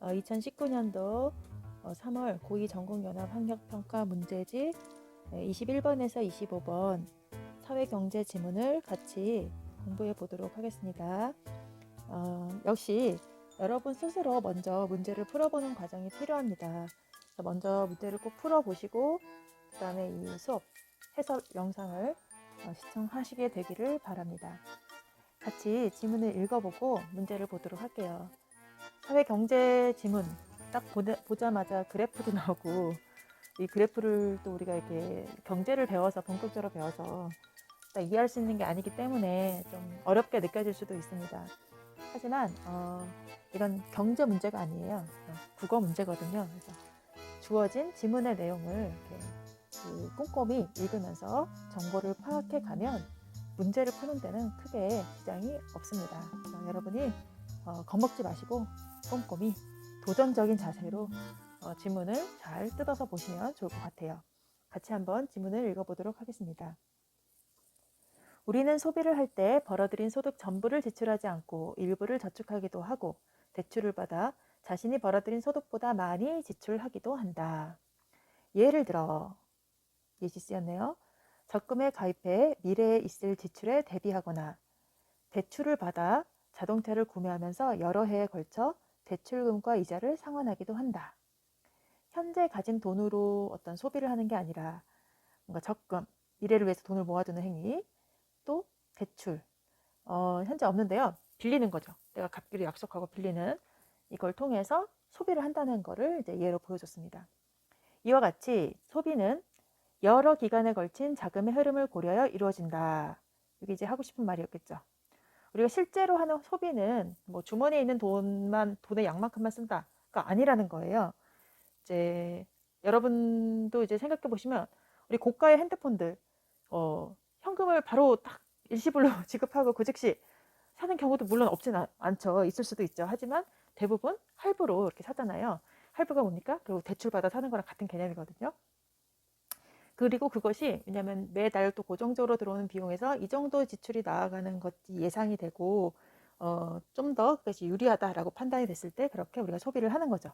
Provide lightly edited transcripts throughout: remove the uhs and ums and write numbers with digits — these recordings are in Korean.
2019년도 3월 고2 전국연합 학력평가 문제집 21번에서 25번 사회경제 지문을 같이 공부해 보도록 하겠습니다. 역시 여러분 스스로 먼저 문제를 풀어보는 과정이 필요합니다. 먼저 문제를 꼭 풀어보시고 그 다음에 이 수업 해설 영상을 시청하시게 되기를 바랍니다. 같이 지문을 읽어보고 문제를 보도록 할게요. 사회경제 지문 딱 보자마자 그래프도 나오고, 이 그래프를 또 우리가 이렇게 경제를 배워서 본격적으로 배워서 딱 이해할 수 있는 게 아니기 때문에 좀 어렵게 느껴질 수도 있습니다. 하지만 이건 경제 문제가 아니에요. 국어 문제거든요. 그래서 주어진 지문의 내용을 이렇게 꼼꼼히 읽으면서 정보를 파악해 가면 문제를 푸는 데는 크게 지장이 없습니다. 그래서 여러분이 겁먹지 마시고 꼼꼼히 도전적인 자세로 지문을 잘 뜯어서 보시면 좋을 것 같아요. 같이 한번 지문을 읽어보도록 하겠습니다. 우리는 소비를 할 때 벌어들인 소득 전부를 지출하지 않고 일부를 저축하기도 하고 대출을 받아 자신이 벌어들인 소득보다 많이 지출하기도 한다. 예를 들어 예시 쓰였네요. 적금에 가입해 미래에 있을 지출에 대비하거나 대출을 받아 자동차를 구매하면서 여러 해에 걸쳐 대출금과 이자를 상환하기도 한다. 현재 가진 돈으로 어떤 소비를 하는 게 아니라 뭔가 적금, 미래를 위해서 돈을 모아두는 행위, 또 대출, 현재 없는데요. 빌리는 거죠. 내가 갚기로 약속하고 빌리는 이걸 통해서 소비를 한다는 거를 이제 예로 보여줬습니다. 이와 같이 소비는 여러 기간에 걸친 자금의 흐름을 고려하여 이루어진다. 이게 이제 하고 싶은 말이었겠죠. 우리가 실제로 하는 소비는 뭐 주머니에 있는 돈의 양만큼만 쓴다가 아니라는 거예요. 이제 여러분도 이제 생각해 보시면 우리 고가의 핸드폰들 현금을 바로 딱 일시불로 지급하고 그 즉시 사는 경우도 물론 없진 않죠. 있을 수도 있죠. 하지만 대부분 할부로 이렇게 사잖아요. 할부가 뭡니까? 결국 대출받아 사는 거랑 같은 개념이거든요. 그리고 그것이 왜냐하면 매달 또 고정적으로 들어오는 비용에서 이 정도 지출이 나아가는 것이 예상이 되고 좀 더 그것이 유리하다라고 판단이 됐을 때 그렇게 우리가 소비를 하는 거죠.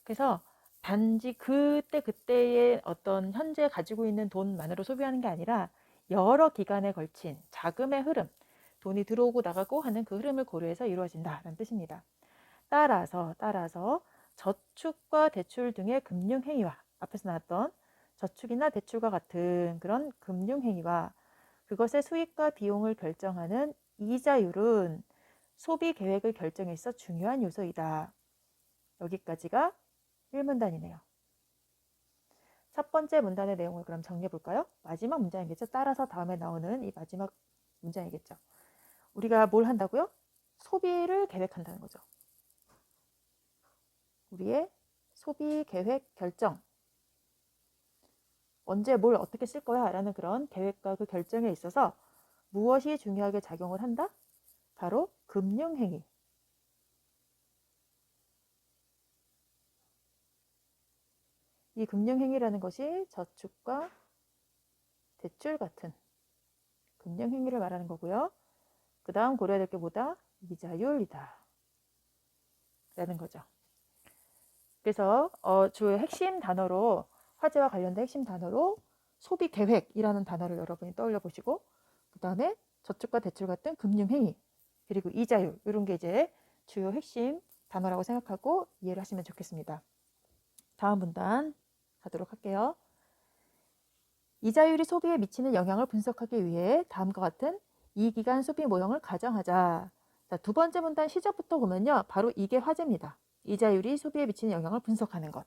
그래서 단지 그때의 어떤 현재 가지고 있는 돈만으로 소비하는 게 아니라 여러 기간에 걸친 자금의 흐름, 돈이 들어오고 나가고 하는 그 흐름을 고려해서 이루어진다는 뜻입니다. 따라서 저축과 대출 등의 금융행위와 앞에서 나왔던 저축이나 대출과 같은 그런 금융행위와 그것의 수익과 비용을 결정하는 이자율은 소비 계획을 결정에 있어 중요한 요소이다. 여기까지가 1문단이네요. 첫 번째 문단의 내용을 그럼 정리해 볼까요? 마지막 문장이겠죠. 따라서 다음에 나오는 이 마지막 문장이겠죠. 우리가 뭘 한다고요? 소비를 계획한다는 거죠. 우리의 소비 계획 결정. 언제 뭘 어떻게 쓸 거야 라는 그런 계획과 그 결정에 있어서 무엇이 중요하게 작용을 한다? 바로 금융행위. 이 금융행위라는 것이 저축과 대출 같은 금융행위를 말하는 거고요. 그 다음 고려해야 될 게 뭐다? 이자율이다 라는 거죠. 그래서 주요 핵심 단어로 화제와 관련된 핵심 단어로 소비 계획이라는 단어를 여러분이 떠올려 보시고 그 다음에 저축과 대출 같은 금융행위 그리고 이자율 이런 게 이제 주요 핵심 단어라고 생각하고 이해를 하시면 좋겠습니다. 다음 문단 가도록 할게요. 이자율이 소비에 미치는 영향을 분석하기 위해 다음과 같은 이 기간 소비 모형을 가정하자. 자, 두 번째 문단 시작부터 보면요. 바로 이게 화제입니다. 이자율이 소비에 미치는 영향을 분석하는 것.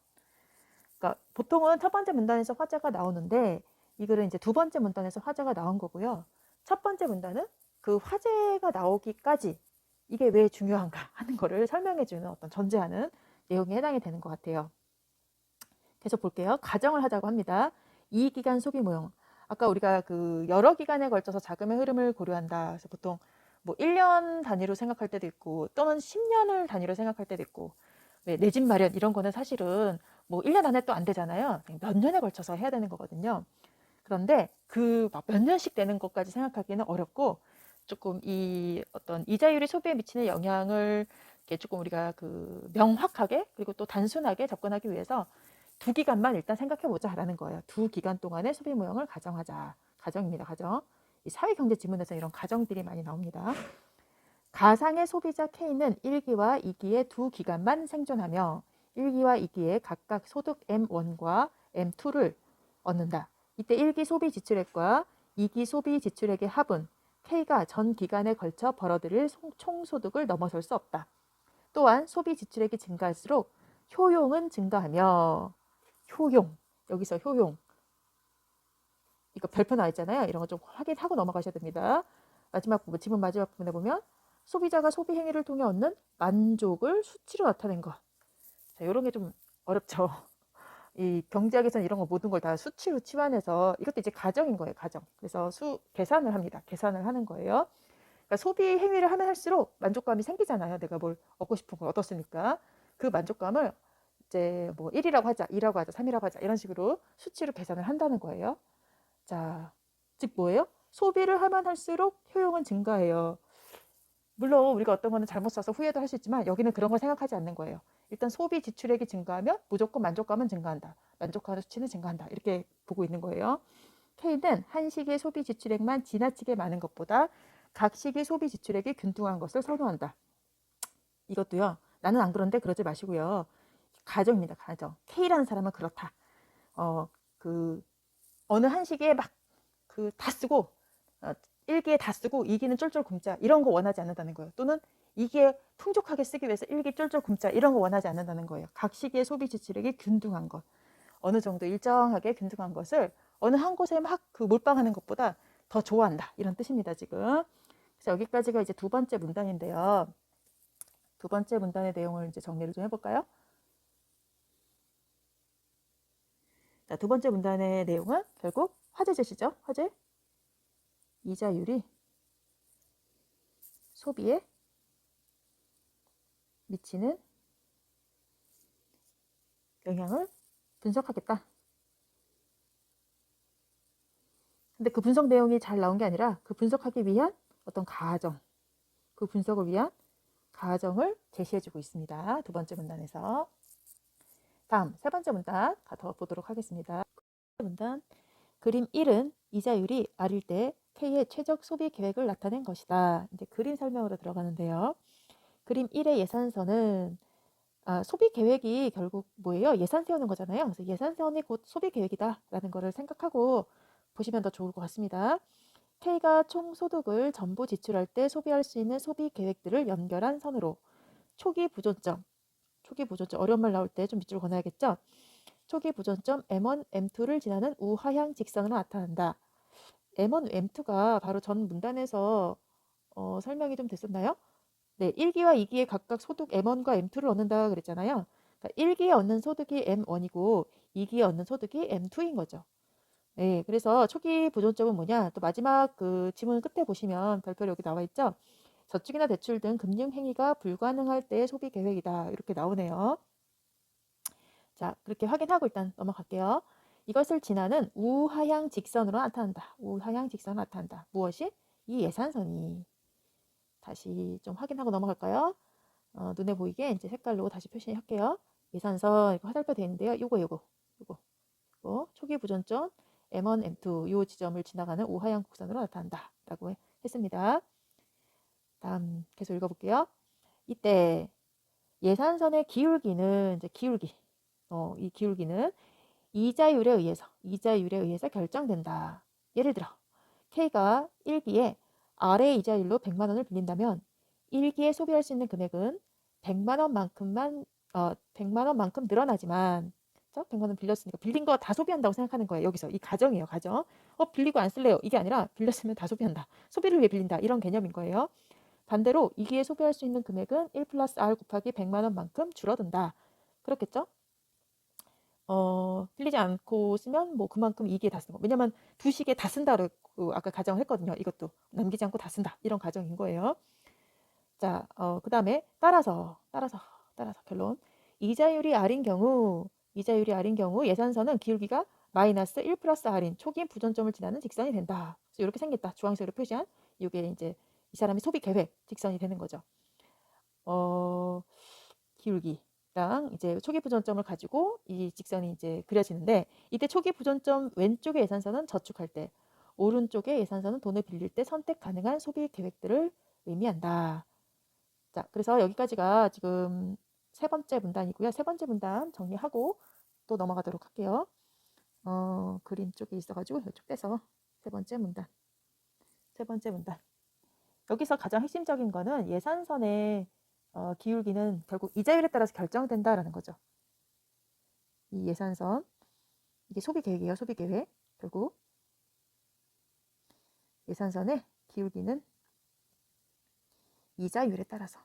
그러니까 보통은 첫 번째 문단에서 화제가 나오는데 이 글은 이제 두 번째 문단에서 화제가 나온 거고요. 첫 번째 문단은 그 화제가 나오기까지 이게 왜 중요한가 하는 거를 설명해주는 어떤 전제하는 내용에 해당이 되는 것 같아요. 계속 볼게요. 가정을 하자고 합니다. 이 기간 소비 모형. 아까 우리가 그 여러 기간에 걸쳐서 자금의 흐름을 고려한다. 그래서 보통 뭐 1년 단위로 생각할 때도 있고 또는 10년을 단위로 생각할 때도 있고 내 집 마련 이런 거는 사실은 뭐 1년 안에 또 안 되잖아요. 몇 년에 걸쳐서 해야 되는 거거든요. 그런데 그 막 몇 년씩 되는 것까지 생각하기는 어렵고 조금 이 어떤 이자율이 소비에 미치는 영향을 이게 조금 우리가 그 명확하게 그리고 또 단순하게 접근하기 위해서 두 기간만 일단 생각해 보자라는 거예요. 두 기간 동안의 소비 모형을 가정하자. 가정입니다. 가정. 이 사회경제 지문에서 이런 가정들이 많이 나옵니다. 가상의 소비자 K는 1기와 2기의 두 기간만 생존하며 1기와 2기의 각각 소득 M1과 M2를 얻는다. 이때 1기 소비 지출액과 2기 소비 지출액의 합은 K가 전 기간에 걸쳐 벌어들일 총소득을 넘어설 수 없다. 또한 소비 지출액이 증가할수록 효용은 증가하며 효용, 여기서 효용, 이거 별표 나와 있잖아요. 이런 거 좀 확인하고 넘어가셔야 됩니다. 마지막 부분, 지문 마지막 부분에 보면 소비자가 소비 행위를 통해 얻는 만족을 수치로 나타낸 것. 자, 이런 게 좀 어렵죠. 이 경제학에서는 이런 거 모든 걸 다 수치로 치환해서 이것도 이제 가정인 거예요. 가정. 그래서 계산을 합니다. 계산을 하는 거예요. 그러니까 소비 행위를 하면 할수록 만족감이 생기잖아요. 내가 뭘 얻고 싶은 걸 얻었으니까 그 만족감을 이제 뭐 1이라고 하자, 2라고 하자, 3이라고 하자 이런 식으로 수치로 계산을 한다는 거예요. 자, 즉 뭐예요? 소비를 하면 할수록 효용은 증가해요. 물론 우리가 어떤 거는 잘못 써서 후회도 할 수 있지만 여기는 그런 걸 생각하지 않는 거예요. 일단 소비 지출액이 증가하면 무조건 만족감은 증가한다. 만족하는 수치는 증가한다. 이렇게 보고 있는 거예요. K는 한 시기의 소비 지출액만 지나치게 많은 것보다 각 시기 소비 지출액이 균등한 것을 선호한다. 이것도요. 나는 안 그런데 그러지 마시고요. 가정입니다. 가정. K라는 사람은 그렇다. 그 어느 한 시기에 막 그 다 쓰고 1기에 다 쓰고 2기는 쫄쫄 굶자 이런 거 원하지 않는다는 거예요. 또는 2기에 풍족하게 쓰기 위해서 1기 쫄쫄 굶자 이런 거 원하지 않는다는 거예요. 각 시기의 소비 지출액이 균등한 것. 어느 정도 일정하게 균등한 것을 어느 한 곳에 막 그 몰빵하는 것보다 더 좋아한다. 이런 뜻입니다, 지금. 그래서 여기까지가 이제 두 번째 문단인데요. 두 번째 문단의 내용을 이제 정리를 좀 해볼까요? 자, 두 번째 문단의 내용은 결국 화제 제시죠. 화제. 이자율이 소비에 미치는 영향을 분석하겠다. 근데 그 분석 내용이 잘 나온 게 아니라 그 분석하기 위한 어떤 가정, 그 분석을 위한 가정을 제시해주고 있습니다. 두 번째 문단에서. 다음 세 번째 문단 더 보도록 하겠습니다. 문단 그림 1은 이자율이 R일 때 K의 최적 소비 계획을 나타낸 것이다. 이제 그림 설명으로 들어가는데요. 그림 1의 예산서는 소비 계획이 결국 뭐예요? 예산 세우는 거잖아요. 그래서 예산 세움이 곧 소비 계획이다라는 거를 생각하고 보시면 더 좋을 것 같습니다. K가 총 소득을 전부 지출할 때 소비할 수 있는 소비 계획들을 연결한 선으로 초기 부존점 어려운 말 나올 때 좀 밑줄 그어놔야겠죠? 초기 부존점 M1, M2를 지나는 우하향 직선으로 나타난다. M1, M2가 바로 전 문단에서 설명이 좀 됐었나요? 네, 1기와 2기에 각각 소득 M1과 M2를 얻는다 그랬잖아요. 그러니까 1기에 얻는 소득이 M1이고 2기에 얻는 소득이 M2인 거죠. 네, 그래서 초기 보존점은 뭐냐? 또 마지막 그 지문 끝에 보시면 별표로 여기 나와 있죠. 저축이나 대출 등 금융 행위가 불가능할 때의 소비 계획이다. 이렇게 나오네요. 자, 그렇게 확인하고 일단 넘어갈게요. 이것을 지나는 우하향 직선으로 나타난다. 우하향 직선으로 나타난다. 무엇이? 이 예산선이. 다시 좀 확인하고 넘어갈까요? 눈에 보이게 이제 색깔로 다시 표시할게요. 예산선 이거 화살표 되어 있는데요. 요거 초기 부전점 M1, M2 요 지점을 지나가는 우하향 곡선으로 나타난다 라고 했습니다. 다음 계속 읽어볼게요. 이때 예산선의 기울기는 이제 이 기울기는 이자율에 의해서 결정된다. 예를 들어 K가 1기에 R의 이자율로 100만 원을 빌린다면 1기에 소비할 수 있는 금액은 100만 원만큼 늘어나지만 100만 원 빌렸으니까 빌린 거 다 소비한다고 생각하는 거예요. 여기서 이 가정이에요. 가정. 빌리고 안 쓸래요. 이게 아니라 빌렸으면 다 소비한다. 소비를 위해 빌린다. 이런 개념인 거예요. 반대로 2기에 소비할 수 있는 금액은 1 플러스 R 곱하기 100만 원만큼 줄어든다. 그렇겠죠? 빌리지 않고 쓰면 뭐 그만큼 2기에 다 쓰는 거. 왜냐면 2시기에 다 쓴다고 아까 가정을 했거든요. 이것도 남기지 않고 다 쓴다. 이런 가정인 거예요. 자, 그 다음에 따라서 결론. 이자율이 R인 경우 예산선은 기울기가 마이너스 1 플러스 R인 초기 부전점을 지나는 직선이 된다. 그래서 이렇게 생겼다. 주황색으로 표시한 이게 이제 이 사람의 소비 계획 직선이 되는 거죠. 기울기랑 이제 초기 부전점을 가지고 이 직선이 이제 그려지는데, 이때 초기 부전점 왼쪽의 예산선은 저축할 때, 오른쪽의 예산선은 돈을 빌릴 때 선택 가능한 소비 계획들을 의미한다. 자, 그래서 여기까지가 지금 세 번째 문단이고요. 세 번째 문단 정리하고 또 넘어가도록 할게요. 그림 쪽에 있어가지고 이쪽 떼서 세 번째 문단. 여기서 가장 핵심적인 거는 예산선의 기울기는 결국 이자율에 따라서 결정된다라는 거죠. 이 예산선, 이게 소비 계획이에요. 소비 계획. 결국 예산선의 기울기는 이자율에 따라서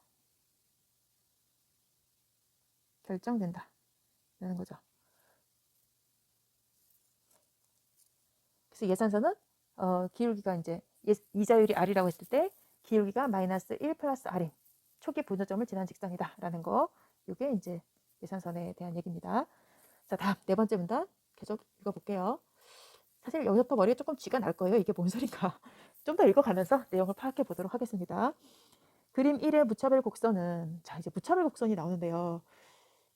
결정된다라는 거죠. 그래서 예산선은 기울기가 이제 이자율이 R이라고 했을 때 기울기가 마이너스 1 플러스 R인 초기 분호점을 지난 직선이다라는 거. 이게 이제 예산선에 대한 얘기입니다. 자, 다음 네 번째 문단 계속 읽어볼게요. 사실 여기서부터 머리에 조금 쥐가 날 거예요. 이게 뭔 소린가. 좀 더 읽어가면서 내용을 파악해 보도록 하겠습니다. 그림 1의 무차별 곡선은, 자, 이제 무차별 곡선이 나오는데요.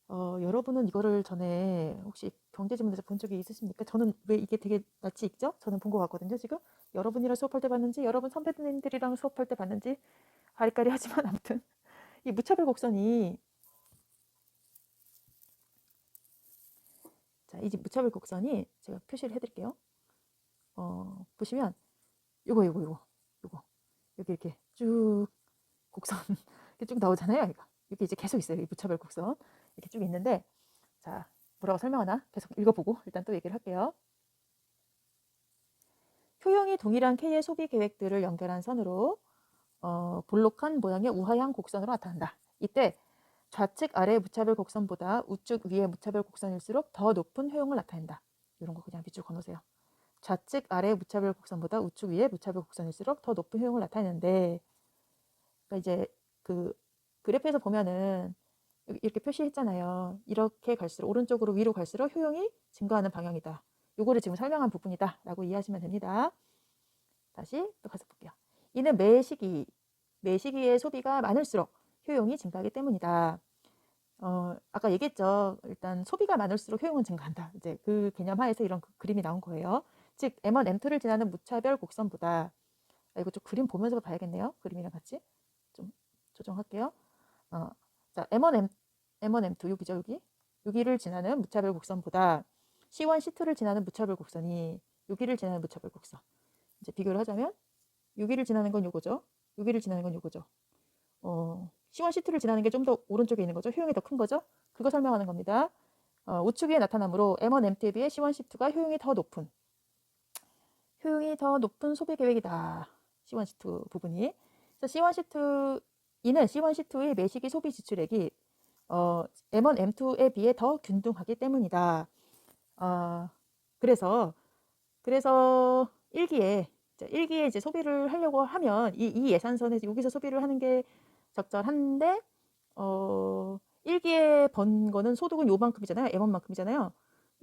여러분은 이거를 전에 혹시 경제지문에서 본 적이 있으십니까? 저는 왜 이게 되게 낯이 익죠? 저는 본 것 같거든요, 지금. 여러분이랑 수업할 때 봤는지, 여러분 선배님들이랑 수업할 때 봤는지, 아리까리 하지만 아무튼 이 무차별 곡선이, 자, 이 무차별 곡선이 제가 표시를 해드릴게요. 보시면 요거 여기 이렇게 쭉 곡선 이렇게 쭉 나오잖아요. 이게 이제 계속 있어요. 이 무차별 곡선 이렇게 쭉 있는데, 자, 뭐라고 설명하나 계속 읽어보고 일단 또 얘기를 할게요. 효용이 동일한 K의 소비 계획들을 연결한 선으로 볼록한 모양의 우하향 곡선으로 나타난다. 이때 좌측 아래 무차별 곡선보다 우측 위의 무차별 곡선일수록 더 높은 효용을 나타낸다. 이런 거 그냥 밑줄 그어놓으세요. 좌측 아래 무차별 곡선보다 우측 위의 무차별 곡선일수록 더 높은 효용을 나타내는데, 그러니까 이제 그 그래프에서 보면은 이렇게 표시했잖아요. 이렇게 갈수록 오른쪽으로 위로 갈수록 효용이 증가하는 방향이다. 요거를 지금 설명한 부분이다 라고 이해하시면 됩니다. 다시 또 가서 볼게요. 이는 매 시기의 소비가 많을수록 효용이 증가하기 때문이다. 아까 얘기했죠. 일단 소비가 많을수록 효용은 증가한다. 이제 그 개념 하에서 이런 그림이 나온 거예요. 즉 M1, M2를 지나는 무차별 곡선보다, 이거 좀 그림 보면서 봐야겠네요. 그림이랑 같이 좀 조정할게요. 자, M1, M2 여기죠, 여기를 지나는 무차별 곡선보다 C1, C2를 지나는 무차별 곡선이 여기를 지나는 무차별 곡선. 이제 비교를 하자면 여기를 지나는 건 요거죠. 여기를 지나는 건 요거죠. C1, C2를 지나는 게 좀 더 오른쪽에 있는 거죠. 효용이 더 큰 거죠. 그거 설명하는 겁니다. 우측 위에 나타나므로 M1, M2에 비해 C1, C2가 효용이 더 높은 소비 계획이다. C1, C2 부분이. 그래서 C1, C2 이는 C1, C2의 매시기 소비 지출액이 M1, M2에 비해 더 균등하기 때문이다. 그래서 일기에 이제 소비를 하려고 하면 이 예산선에서 여기서 소비를 하는 게 적절한데, 일기에 번 거는 소득은 요만큼이잖아요. M1만큼이잖아요.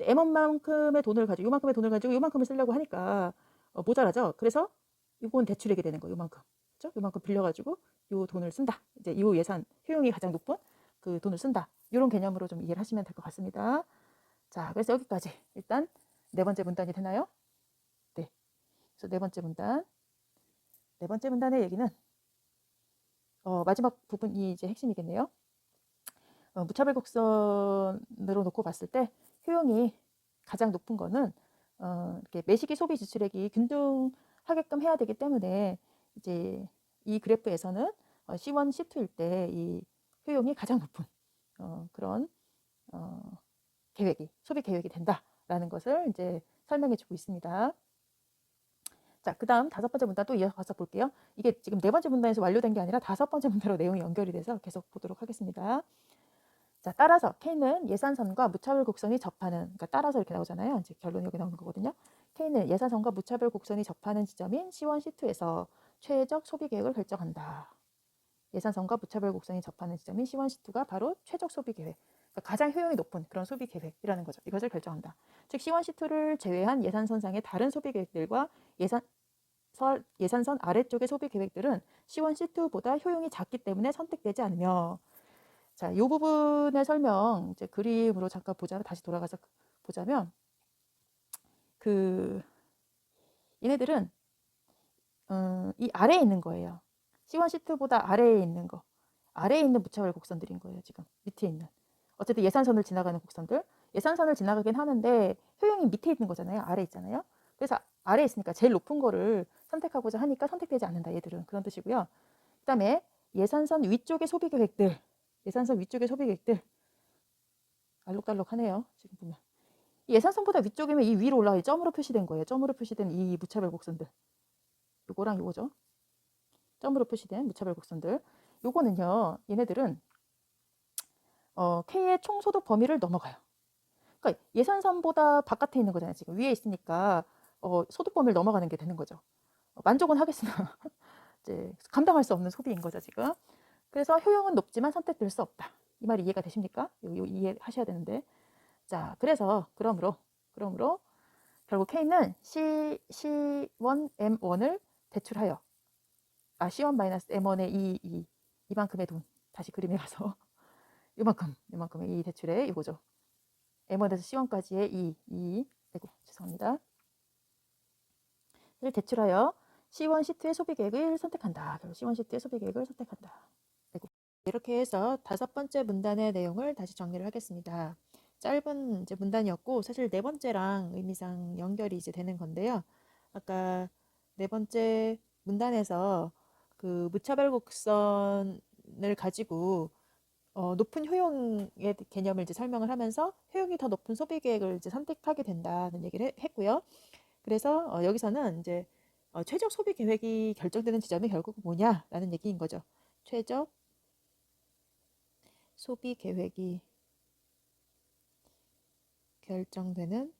M1만큼의 돈을 가지고 요만큼의 돈을 가지고 요만큼을 쓰려고 하니까 모자라죠. 그래서 이건 대출액이 되는 거예요. 요만큼. 그렇죠? 요만큼 빌려가지고 요 돈을 쓴다. 이제 요 예산 효용이 가장 높은 그 돈을 쓴다. 이런 개념으로 좀 이해를 하시면 될 것 같습니다. 자, 그래서 여기까지 일단 네 번째 문단이 되나요? 네. 그래서 네 번째 문단의 얘기는 마지막 부분이 이제 핵심이겠네요. 무차별 곡선으로 놓고 봤을 때 효용이 가장 높은 거는 이렇게 매시기 소비 지출액이 균등하게끔 해야 되기 때문에 이제 이 그래프에서는 C1, C2일 때 이 효용이 가장 높은 그런 소비 계획이 된다라는 것을 이제 설명해주고 있습니다. 자, 그 다음 다섯 번째 문단 또 이어가서 볼게요. 이게 지금 네 번째 문단에서 완료된 게 아니라 다섯 번째 문단으로 내용이 연결이 돼서 계속 보도록 하겠습니다. 자, 따라서 K는 예산선과 무차별 곡선이 접하는, 그러니까 따라서 이렇게 나오잖아요. 이제 결론이 여기 나오는 거거든요. K는 예산선과 무차별 곡선이 접하는 지점인 C1, C2에서 최적 소비 계획을 결정한다. 예산선과 무차별 곡선이 접하는 지점인 C1, C2가 바로 최적 소비 계획, 그러니까 가장 효용이 높은 그런 소비 계획이라는 거죠. 이것을 결정한다. 즉 C1, C2를 제외한 예산선상의 다른 소비 계획들과 예산선 아래쪽의 소비 계획들은 C1, C2보다 효용이 작기 때문에 선택되지 않으며, 자, 이 부분의 설명 이제 그림으로 잠깐 다시 돌아가서 보자면 얘네들은 이 아래에 있는 거예요. C1, C2보다 아래에 있는 거. 아래에 있는 무차별 곡선들인 거예요. 지금 밑에 있는. 어쨌든 예산선을 지나가는 곡선들. 예산선을 지나가긴 하는데 효용이 밑에 있는 거잖아요. 아래에 있잖아요. 그래서 아래에 있으니까 제일 높은 거를 선택하고자 하니까 선택되지 않는다. 얘들은 그런 뜻이고요. 그 다음에 예산선 위쪽의 소비 계획들. 예산선 위쪽의 소비 계획들. 알록달록하네요. 지금 보면. 예산선보다 위쪽이면 이 위로 올라가 점으로 표시된 거예요. 점으로 표시된 이 무차별 곡선들. 요거랑 요거죠. 점으로 표시된 무차별 곡선들. 요거는요. 얘네들은 K의 총소득 범위를 넘어가요. 그러니까 예산선보다 바깥에 있는 거잖아요. 지금 위에 있으니까 소득 범위를 넘어가는 게 되는 거죠. 만족은 하겠으나 이제 감당할 수 없는 소비인 거죠. 지금. 그래서 효용은 높지만 선택될 수 없다. 이 말이 이해가 되십니까? 이해하셔야 되는데. 자, 그러므로 결국 K는 C1M1을 대출하여 C1-M1의 이만큼의 돈. 다시 그림에 가서 이만큼의 이 대출에 이거죠. M1에서 C1까지의 아이고 죄송합니다. 를 대출하여 C1, C2의 소비 계획을 선택한다. C1, C2의 소비 계획을 선택한다. 아이고. 이렇게 해서 5번째 문단의 내용을 다시 정리를 하겠습니다. 짧은 이제 문단이었고 사실 4번째랑 의미상 연결이 이제 되는 건데요. 아까 4번째 문단에서 그 무차별 곡선을 가지고 높은 효용의 개념을 이제 설명을 하면서 효용이 더 높은 소비 계획을 이제 선택하게 된다는 얘기를 했고요. 그래서 여기서는 이제 최적 소비 계획이 결정되는 지점이 결국 뭐냐라는 얘기인 거죠. 최적 소비 계획이 결정되는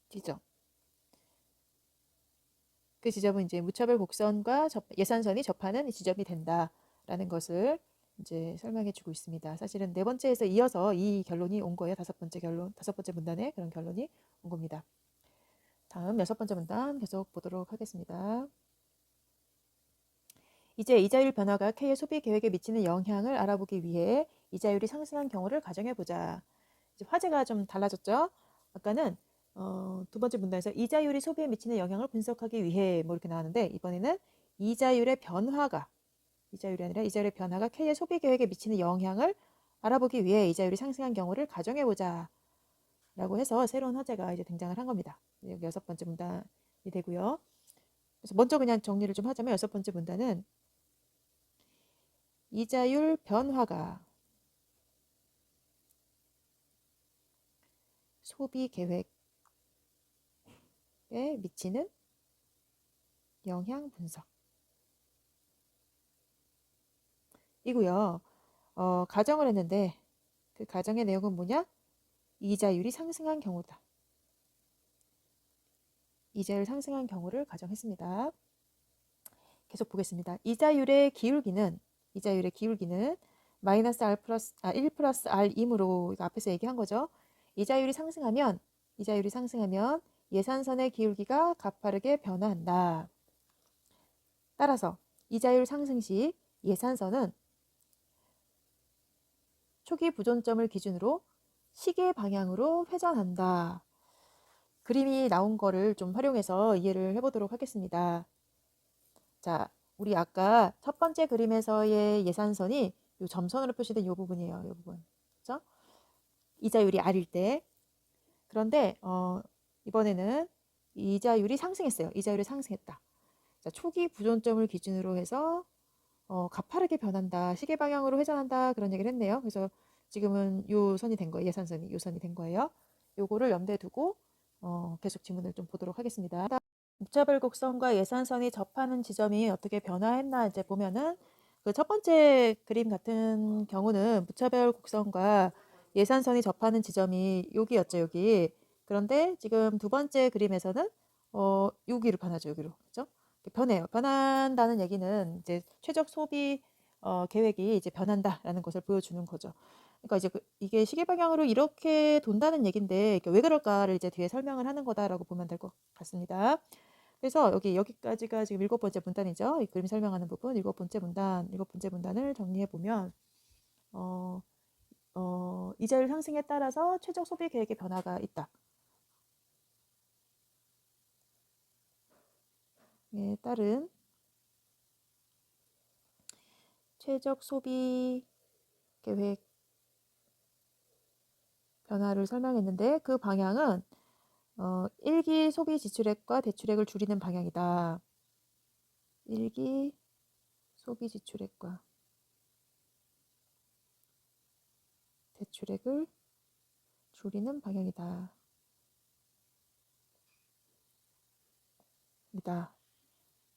지점. 그 지점은 이제 무차별 곡선과 예산선이 접하는 지점이 된다라는 것을 이제 설명해 주고 있습니다. 사실은 4번째에서 이어서 이 결론이 온 거예요. 5번째 문단에 그런 결론이 온 겁니다. 다음 6번째 문단 계속 보도록 하겠습니다. 이제 이자율 변화가 K의 소비 계획에 미치는 영향을 알아보기 위해 이자율이 상승한 경우를 가정해 보자. 이제 화제가 좀 달라졌죠? 아까는 2번째 문단에서 이자율이 소비에 미치는 영향을 분석하기 위해 뭐 이렇게 나왔는데 이번에는 이자율의 변화가 이자율이 아니라 이자율의 변화가 K의 소비 계획에 미치는 영향을 알아보기 위해 이자율이 상승한 경우를 가정해 보자. 라고 해서 새로운 화제가 이제 등장을 한 겁니다. 여기 6번째 문단이 되고요. 그래서 먼저 그냥 정리를 좀 하자면 6번째 문단은 이자율 변화가 소비 계획에 미치는 영향 분석 이고요. 가정을 했는데 그 가정의 내용은 뭐냐? 이자율이 상승한 경우다. 이자율 상승한 경우를 가정했습니다. 계속 보겠습니다. 이자율의 기울기는 마이너스 1 플러스 R이므로 이거 앞에서 얘기한 거죠. 이자율이 상승하면 예산선의 기울기가 가파르게 변화한다. 따라서 이자율 상승 시 예산선은 초기 부존점을 기준으로 시계 방향으로 회전한다. 그림이 나온 거를 좀 활용해서 이해를 해보도록 하겠습니다. 자, 우리 아까 첫 번째 그림에서의 예산선이 이 점선으로 표시된 이 부분이에요. 이 부분. 그렇죠? 이자율이 R일 때. 그런데 이번에는 이자율이 상승했어요. 이자율이 상승했다. 자, 초기 부존점을 기준으로 해서 가파르게 변한다. 시계 방향으로 회전한다. 그런 얘기를 했네요. 그래서 지금은 요 선이 된 거예요. 예산선이 요 선이 된 거예요. 요거를 염두에 두고 계속 지문을 좀 보도록 하겠습니다. 무차별 곡선과 예산선이 접하는 지점이 어떻게 변화했나 이제 보면은 그 첫 번째 그림 같은 경우는 무차별 곡선과 예산선이 접하는 지점이 여기였죠, 여기. 그런데 지금 두 번째 그림에서는 여기로 변하죠, 여기로. 그죠? 변해요. 변한다는 얘기는 이제 최적 소비 계획이 이제 변한다라는 것을 보여주는 거죠. 그러니까 이제 이게 시계 방향으로 이렇게 돈다는 얘긴데 왜 그럴까를 이제 뒤에 설명을 하는 거다라고 보면 될 것 같습니다. 그래서 여기까지가 지금 7번째 문단이죠. 이 그림 설명하는 부분 7번째 문단을 정리해 보면 이자율 상승에 따라서 최적 소비 계획의 변화가 있다. 에 따른 최적 소비 계획 변화를 설명했는데 그 방향은 1기 소비 지출액과 대출액을 줄이는 방향이다. 1기 소비 지출액과 대출액을 줄이는 방향이다.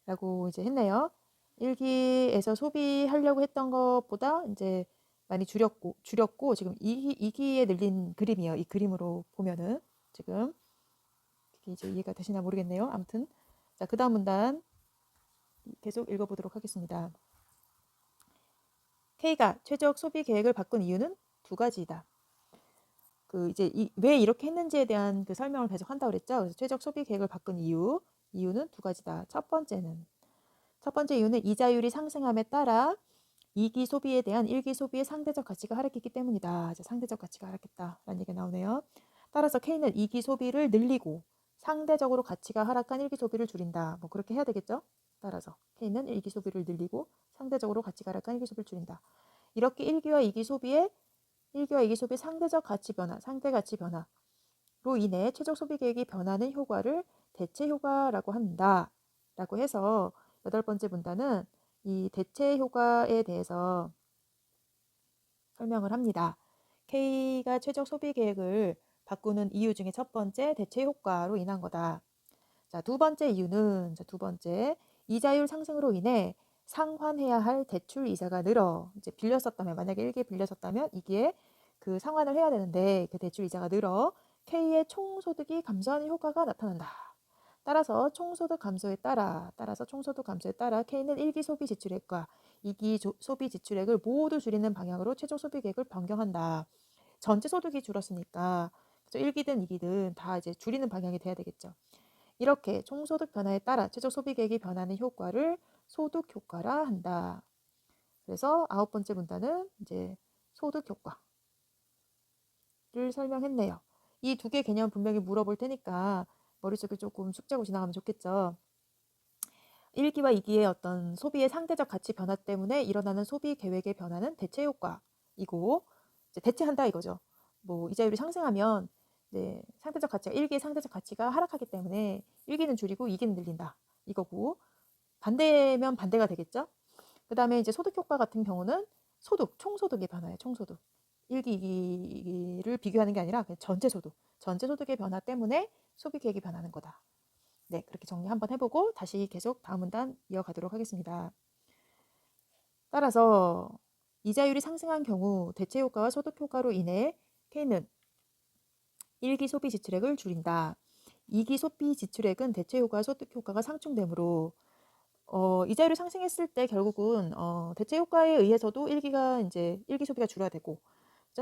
라고 이제 했네요. 1기에서 소비하려고 했던 것보다 이제 많이 줄였고 지금 2기에 늘린 그림이에요. 이 그림으로 보면은 지금 이제 이해가 되시나 모르겠네요. 아무튼 자, 그다음 문단 계속 읽어보도록 하겠습니다. K가 최적 소비 계획을 바꾼 이유는 두 가지이다. 이제 왜 이렇게 했는지에 대한 그 설명을 계속 한다고 그랬죠. 그래서 최적 소비 계획을 바꾼 이유는 두 가지다. 첫 번째 이유는 이자율이 상승함에 따라 2기 소비에 대한 1기 소비의 상대적 가치가 하락했기 때문이다. 이제 상대적 가치가 하락했다라는 얘기가 나오네요. 따라서 K는 2기 소비를 늘리고 상대적으로 가치가 하락한 1기 소비를 줄인다. 뭐 그렇게 해야 되겠죠? 따라서 K는 1기 소비를 늘리고 상대적으로 가치가 하락한 1기 소비를 줄인다. 이렇게 1기와 2기 소비의 상대적 가치 변화, 상대 가치 변화로 인해 최적 소비 계획이 변하는 효과를 대체 효과라고 한다. 라고 해서 8번째 문단은 이 대체 효과에 대해서 설명을 합니다. K가 최적 소비 계획을 바꾸는 이유 중에 첫 번째 대체 효과로 인한 거다. 자, 두 번째 이유는 이자율 상승으로 인해 상환해야 할 대출 이자가 늘어. 이제 빌렸었다면 만약에 1기에 빌렸었다면 2기에 그 상환을 해야 되는데 그 대출 이자가 늘어 K의 총소득이 감소하는 효과가 나타난다. 따라서 총소득 감소에 따라 K는 1기 소비 지출액과 2기 소비 지출액을 모두 줄이는 방향으로 최종 소비 계획을 변경한다. 전체 소득이 줄었으니까 1기든 2기든 다 이제 줄이는 방향이 돼야 되겠죠. 이렇게 총소득 변화에 따라 최적 소비 계획이 변하는 효과를 소득 효과라 한다. 그래서 9번째 문단은 이제 소득 효과를 설명했네요. 이 두 개 개념 분명히 물어볼 테니까 머릿속에 조금 숙제하고 지나가면 좋겠죠. 1기와 2기의 어떤 소비의 상대적 가치 변화 때문에 일어나는 소비 계획의 변화는 대체 효과이고 이제 대체한다 이거죠. 뭐 이자율이 상승하면 네, 상대적 가치가 1기의 상대적 가치가 하락하기 때문에 1기는 줄이고 2기는 늘린다 이거고 반대면 반대가 되겠죠. 그 다음에 이제 소득 효과 같은 경우는 총소득의 변화예요. 총소득. 1기, 2기를 비교하는 게 아니라 전체 소득의 변화 때문에 소비 계획이 변하는 거다. 네, 그렇게 정리 한번 해보고 다시 계속 다음 문단 이어가도록 하겠습니다. 따라서 이자율이 상승한 경우 대체 효과와 소득 효과로 인해 K는 1기 소비 지출액을 줄인다. 2기 소비 지출액은 대체 효과와 소득 효과가 상충되므로 이자율이 상승했을 때 결국은 대체 효과에 의해서도 1기 소비가 줄어야 되고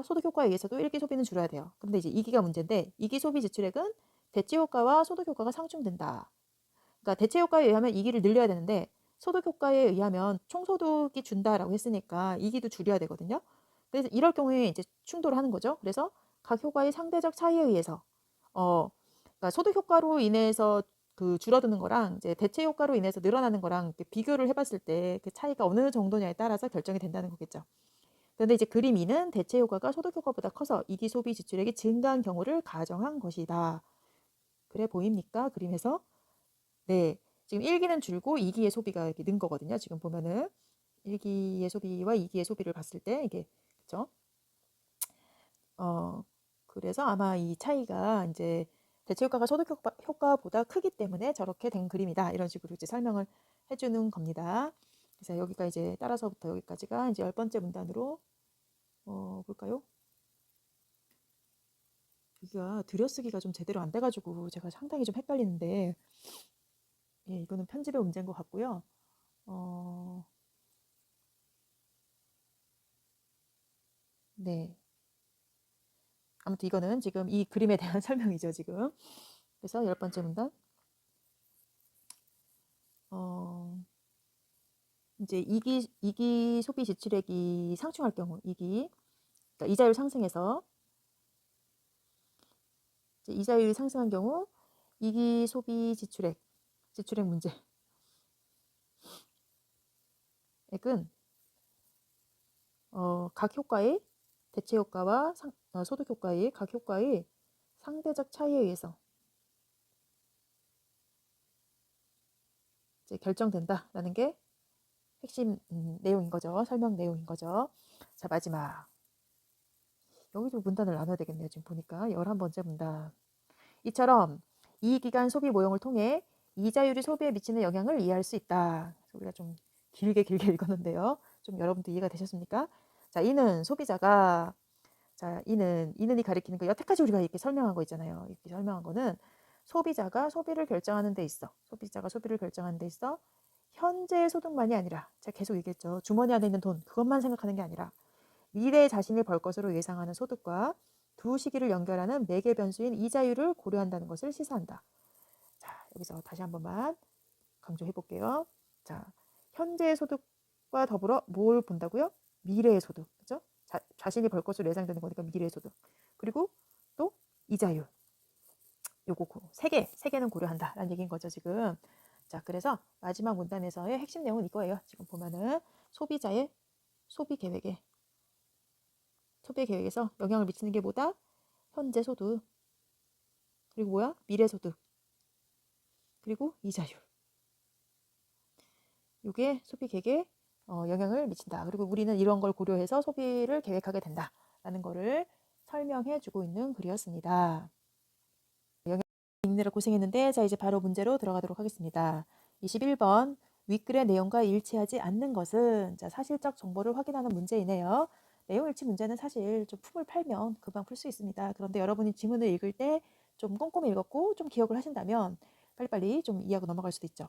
소득 효과에 의해서도 1기 소비는 줄어야 돼요. 근데 이제 2기가 문제인데 2기 소비 지출액은 대체 효과와 소득 효과가 상충된다. 그러니까 대체 효과에 의하면 2기를 늘려야 되는데 소득 효과에 의하면 총소득이 준다라고 했으니까 2기도 줄여야 되거든요. 그래서 이럴 경우에 이제 충돌을 하는 거죠. 그래서 각 효과의 상대적 차이에 의해서 그러니까 소득 효과로 인해서 그 줄어드는 거랑 이제 대체 효과로 인해서 늘어나는 거랑 비교를 해봤을 때 그 차이가 어느 정도냐에 따라서 결정이 된다는 거겠죠. 그런데 이제 그림 2는 대체 효과가 소득 효과보다 커서 2기 소비 지출액이 증가한 경우를 가정한 것이다. 그래 보입니까? 그림에서? 네. 지금 1기는 줄고 2기의 소비가 이렇게 는 거거든요. 지금 보면은 1기의 소비와 2기의 소비를 봤을 때 이게 그렇죠? 그래서 아마 이 차이가 이제 대체 효과가 소득 효과보다 크기 때문에 저렇게 된 그림이다. 이런 식으로 이제 설명을 해주는 겁니다. 그래서 여기가 이제 따라서부터 여기까지가 이제 10번째 문단으로 볼까요? 여기가 들여쓰기가 좀 제대로 안 돼가지고 제가 상당히 좀 헷갈리는데 예, 이거는 편집의 문제인 것 같고요. 네. 아무튼 이거는 지금 이 그림에 대한 설명이죠, 지금. 그래서 10번째 문단. 이제 이기 소비 지출액이 상충할 경우, 그러니까 이자율 상승해서 이제 이자율이 상승한 경우 이기 소비 지출액 문제액은 각 효과의 대체 효과와 소득 효과의 각 효과의 상대적 차이에 의해서 이제 결정된다라는 게 핵심 내용인 거죠. 설명 내용인 거죠. 자, 마지막. 여기도 문단을 나눠야 되겠네요. 지금 보니까 11번째 문단. 이처럼 이 기간 소비 모형을 통해 이자율이 소비에 미치는 영향을 이해할 수 있다. 우리가 좀 길게 읽었는데요. 좀 여러분도 이해가 되셨습니까? 자, 이는 소비자가 이는이 가리키는 거 여태까지 우리가 이렇게 설명한 거 있잖아요. 이렇게 설명한 거는 소비자가 소비를 결정하는 데 있어. 현재 소득만이 아니라 제가 계속 얘기했죠. 주머니 안에 있는 돈 그것만 생각하는 게 아니라 미래에 자신이 벌 것으로 예상하는 소득과 두 시기를 연결하는 매개 변수인 이자율을 고려한다는 것을 시사한다. 자, 여기서 다시 한 번만 강조해 볼게요. 자, 현재의 소득과 더불어 뭘 본다고요? 미래의 소득. 그죠? 자신이 벌 것으로 예상되는 거니까 미래의 소득. 그리고 또 이자율. 요거 세 개는 고려한다라는 얘기인 거죠, 지금. 자, 그래서 마지막 문단에서의 핵심 내용은 이거예요. 지금 보면은 소비자의 소비 계획에서 영향을 미치는 게 뭐다? 현재 소득. 그리고 뭐야? 미래 소득. 그리고 이자율. 이게 소비 계획에 영향을 미친다. 그리고 우리는 이런 걸 고려해서 소비를 계획하게 된다라는 거를 설명해 주고 있는 글이었습니다. 읽느라 고생했는데 자 이제 바로 문제로 들어가도록 하겠습니다. 21번 윗글의 내용과 일치하지 않는 것은 자, 사실적 정보를 확인하는 문제이네요. 내용 일치 문제는 사실 좀 품을 팔면 금방 풀 수 있습니다. 그런데 여러분이 지문을 읽을 때 좀 꼼꼼히 읽었고 좀 기억을 하신다면 빨리빨리 좀 이해하고 넘어갈 수도 있죠.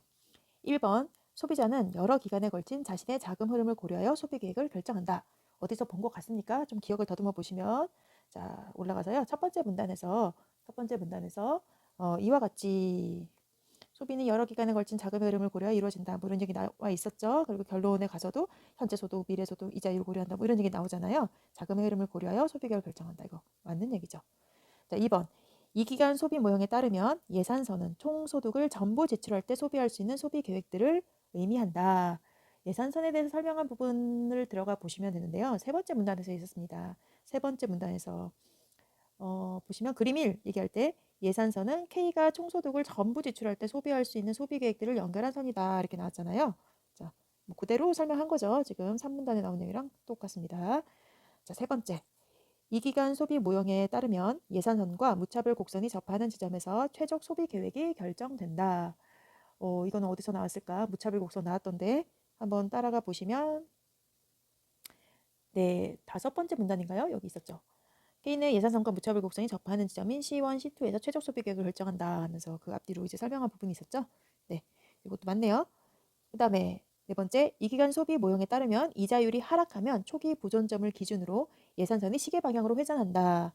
1번 소비자는 여러 기간에 걸친 자신의 자금 흐름을 고려하여 소비 계획을 결정한다. 어디서 본 것 같습니까? 좀 기억을 더듬어 보시면 자 올라가서요. 첫 번째 문단에서 이와 같이 소비는 여러 기간에 걸친 자금의 흐름을 고려하여 이루어진다. 뭐 이런 얘기 나와 있었죠. 그리고 결론에 가서도 현재 소득, 미래 소득, 이자율을 고려한다. 뭐 이런 얘기 나오잖아요. 자금의 흐름을 고려하여 소비 계획을 결정한다. 이거 맞는 얘기죠. 자, 2번. 이 기간 소비 모형에 따르면 예산서는 총 소득을 전부 지출할 때 소비할 수 있는 소비 계획들을 의미한다. 예산선에 대해서 설명한 부분을 들어가 보시면 되는데요. 세 번째 문단에서 있었습니다. 세 번째 문단에서 보시면 그림 1 얘기할 때 예산선은 K가 총소득을 전부 지출할 때 소비할 수 있는 소비 계획들을 연결한 선이다. 이렇게 나왔잖아요. 자, 뭐 그대로 설명한 거죠. 지금 3문단에 나온 내용이랑 똑같습니다. 자, 세 번째. 이 기간 소비 모형에 따르면 예산선과 무차별 곡선이 접하는 지점에서 최적 소비 계획이 결정된다. 이거는 어디서 나왔을까? 무차별 곡선 나왔던데 한번 따라가 보시면 네, 5번째 문단인가요? 여기 있었죠. K는 예산선과 무차별 곡선이 접하는 지점인 C1, C2에서 최적 소비 계획을 결정한다 하면서 그 앞뒤로 이제 설명한 부분이 있었죠. 네, 이것도 맞네요. 그 다음에 네 번째, 이 기간 소비 모형에 따르면 이자율이 하락하면 초기 보존점을 기준으로 예산선이 시계 방향으로 회전한다.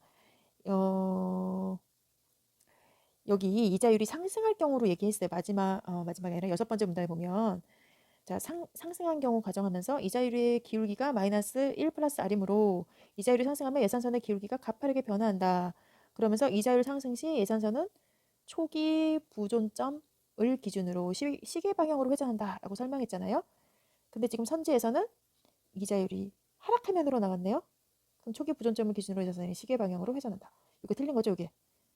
여기 이자율이 상승할 경우로 얘기했어요. 마지막에 아니라 6번째 문단에 보면 자, 상승한 경우 가정하면서 이자율의 기울기가 마이너스 1 플러스 R이므로 이자율이 상승하면 예산선의 기울기가 가파르게 변화한다. 그러면서 이자율 상승 시 예산선은 초기 부존점을 기준으로 시계 방향으로 회전한다 라고 설명했잖아요. 근데 지금 선지에서는 이자율이 하락하면으로 나왔네요. 그럼 초기 부존점을 기준으로 예산선이 시계 방향으로 회전한다. 이거 틀린 거죠, 이게?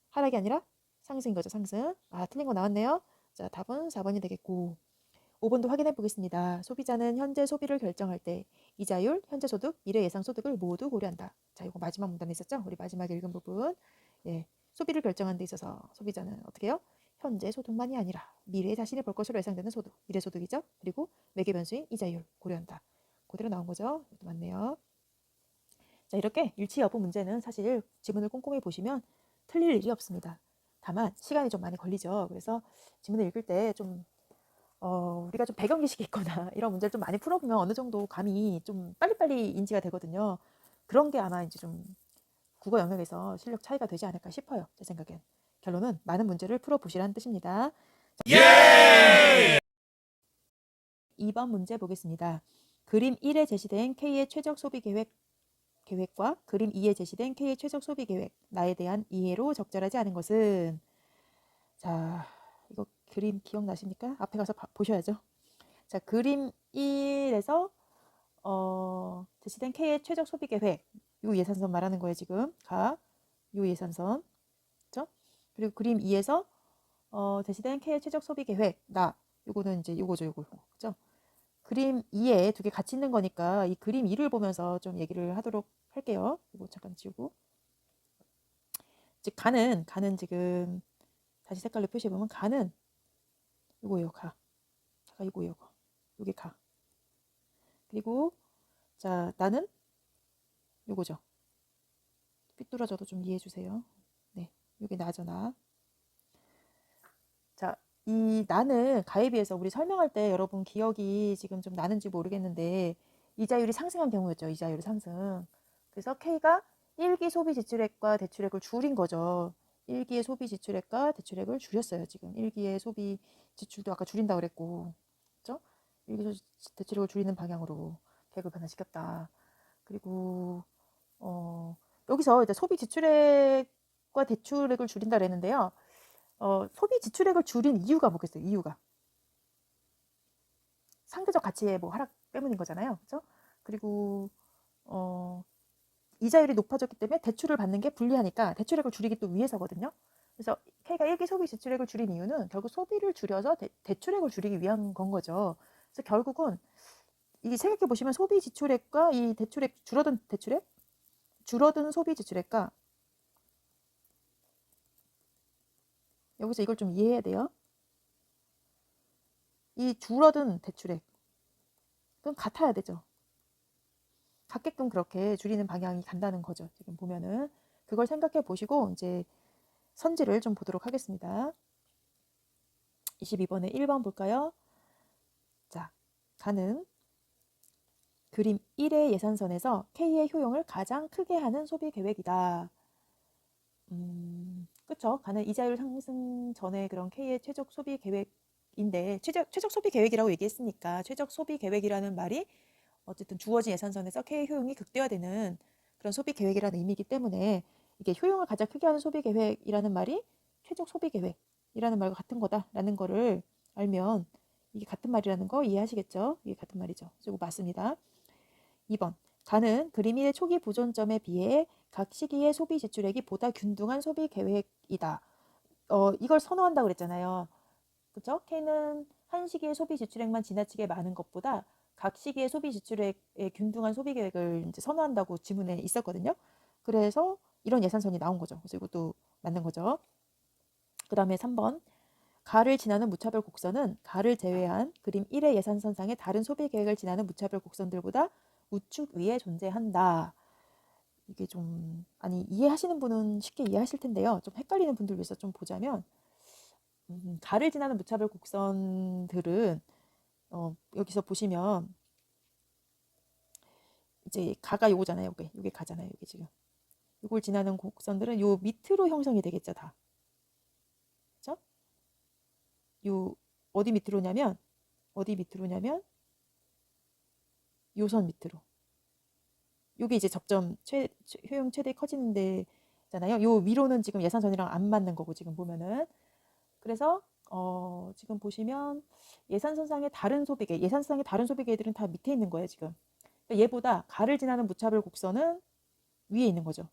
하락이 아니라 상승인 거죠, 상승. 아, 틀린 거 나왔네요. 자, 답은 4번이 되겠고. 5번도 확인해 보겠습니다. 소비자는 현재 소비를 결정할 때 이자율, 현재 소득, 미래 예상 소득을 모두 고려한다. 자, 이거 마지막 문단에 있었죠? 우리 마지막에 읽은 부분. 예, 소비를 결정하는 데 있어서 소비자는 어떻게 해요? 현재 소득만이 아니라 미래에 자신이 벌 것으로 예상되는 소득, 미래 소득이죠. 그리고 매개 변수인 이자율 고려한다. 그대로 나온 거죠? 이것도 맞네요. 자, 이렇게 일치 여부 문제는 사실 지문을 꼼꼼히 보시면 틀릴 일이 없습니다. 다만 시간이 좀 많이 걸리죠. 그래서 지문을 읽을 때좀 우리가 좀 배경 지식이 있거나 이런 문제를 좀 많이 풀어보면 어느 정도 감이 좀 빨리빨리 인지가 되거든요. 그런 게 아마 이제 좀 국어 영역에서 실력 차이가 되지 않을까 싶어요. 제 생각엔. 결론은 많은 문제를 풀어보시라는 뜻입니다. 예! 2번 문제 보겠습니다. 그림 1에 제시된 K의 최적 소비 계획과 그림 2에 제시된 K의 최적 소비 계획, 나에 대한 이해로 적절하지 않은 것은? 자, 이거 그림 기억나십니까? 앞에 가서 보셔야죠. 자, 그림 1에서 제시된 K의 최적 소비 계획, 요 예산선 말하는 거예요, 지금. 요 예산선. 그죠? 그리고 그림 2에서 제시된 K의 최적 소비 계획, 요거는 이제 요거죠, 요거. 그죠? 그림 2에 두 개 같이 있는 거니까 이 그림 2를 보면서 좀 얘기를 하도록 할게요. 이거 잠깐 지우고. 즉, 가는 지금 다시 색깔로 표시해보면 가는 요거예요, 가. 잠깐 요거. 요게 가. 그리고 자, 나는 요거죠. 삐뚤어져도 좀 이해해 주세요. 네, 요게 나죠, 나. 자, 이 나는 가에 비해서 우리 설명할 때 여러분 기억이 지금 좀 나는지 모르겠는데 이자율이 상승한 경우였죠. 이자율 상승. 그래서 K가 1기 소비 지출액과 대출액을 줄인 거죠. 1기의 소비 지출액과 대출액을 줄였어요. 지금 1기의 소비 지출도 아까 줄인다고 그랬고, 그죠? 1기 대출액을 줄이는 방향으로 계획을 변화시켰다. 그리고 여기서 이제 소비 지출액과 대출액을 줄인다 그랬는데요. 소비 지출액을 줄인 이유가 뭐겠어요? 이유가 상대적 가치의 뭐 하락 때문인 거잖아요. 그렇죠? 그리고 이자율이 높아졌기 때문에 대출을 받는 게 불리하니까 대출액을 줄이기 또 위해서거든요. 그래서 K가 1기 소비 지출액을 줄인 이유는 결국 소비를 줄여서 대출액을 줄이기 위한 건 거죠. 그래서 결국은 이게 생각해 보시면 소비 지출액과 이 대출액 줄어든 소비 지출액과 여기서 이걸 좀 이해해야 돼요. 이 줄어든 대출액은 같아야 되죠. 같게끔 그렇게 줄이는 방향이 간다는 거죠. 지금 보면은 그걸 생각해 보시고 이제 선지를 좀 보도록 하겠습니다. 22번에 1번 볼까요? 자, 가는 그림 1의 예산선에서 K의 효용을 가장 크게 하는 소비 계획이다. 그쵸? 가는 이자율 상승 전에 그런 K의 최적 소비 계획인데 최적 소비 계획이라고 얘기했으니까 최적 소비 계획이라는 말이 어쨌든 주어진 예산선에서 K의 효용이 극대화되는 그런 소비 계획이라는 의미이기 때문에 이게 효용을 가장 크게 하는 소비 계획이라는 말이 최적 소비 계획이라는 말과 같은 거다라는 거를 알면 이게 같은 말이라는 거 이해하시겠죠? 이게 같은 말이죠. 그리고 맞습니다. 2번. 가는 그림 1의 초기 보존점에 비해 각 시기의 소비 지출액이 보다 균등한 소비 계획이다. 이걸 선호한다고 그랬잖아요. 그죠? K는 한 시기의 소비 지출액만 지나치게 많은 것보다 각 시기의 소비 지출액의 균등한 소비 계획을 이제 선호한다고 지문에 있었거든요. 그래서 이런 예산선이 나온 거죠. 그래서 이것도 맞는 거죠. 그 다음에 3번. 가를 지나는 무차별 곡선은 가를 제외한 그림 1의 예산선상의 다른 소비 계획을 지나는 무차별 곡선들보다 우측 위에 존재한다. 이게 좀 이해하시는 분은 쉽게 이해하실 텐데요. 좀 헷갈리는 분들 위해서 좀 보자면 가를 지나는 무차별 곡선들은 여기서 보시면 이제 가가 요거잖아요. 요게 가잖아요. 요게 지금 요걸 지나는 곡선들은 요 밑으로 형성이 되겠죠. 다. 그죠? 요 어디 밑으로냐면 요 선 밑으로. 요게 이제 접점 효용 최대 커지는 데잖아요. 요 위로는 지금 예산선이랑 안 맞는 거고 지금 보면은 그래서 지금 보시면 예산선상의 다른 소비계들은 다 밑에 있는 거예요 지금. 그러니까 얘보다 가를 지나는 무차별 곡선은 위에 있는 거죠.